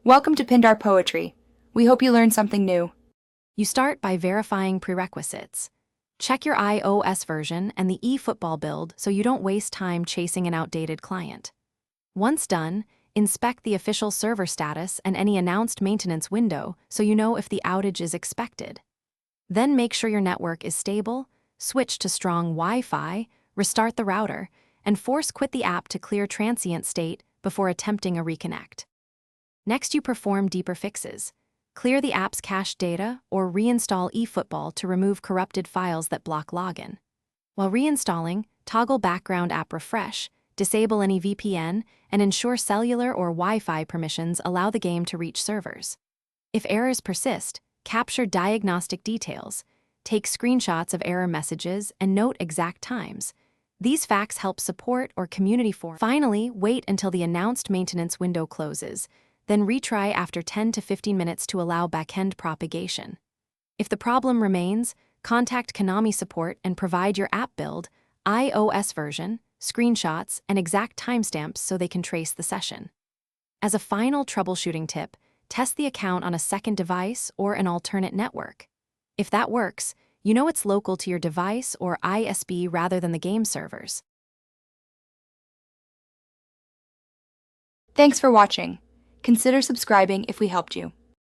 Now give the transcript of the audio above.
Welcome to Pindar Poetry. We hope you learned something new. You start by verifying prerequisites. Check your iOS version and the Efootball build so you don't waste time chasing an outdated client. Once done, inspect the official server status and any announced maintenance window so you know if the outage is expected. Then make sure your network is stable, switch to strong Wi-Fi, restart the router, and force quit the app to clear transient state before attempting a reconnect. Next, you perform deeper fixes. Clear the app's cached data or reinstall eFootball to remove corrupted files that block login. While reinstalling, toggle background app refresh, disable any VPN, and ensure cellular or Wi-Fi permissions allow the game to reach servers. If errors persist, capture diagnostic details, take screenshots of error messages, and note exact times. These facts help support or community forums. Finally, wait until the announced maintenance window closes, then retry after 10 to 15 minutes to allow backend propagation. If the problem remains, contact Konami support and provide your app build, iOS version, screenshots, and exact timestamps so they can trace the session. As a final troubleshooting tip, test the account on a second device or an alternate network. If that works, you know it's local to your device or ISP rather than the game servers. Thanks for watching. Consider subscribing if we helped you.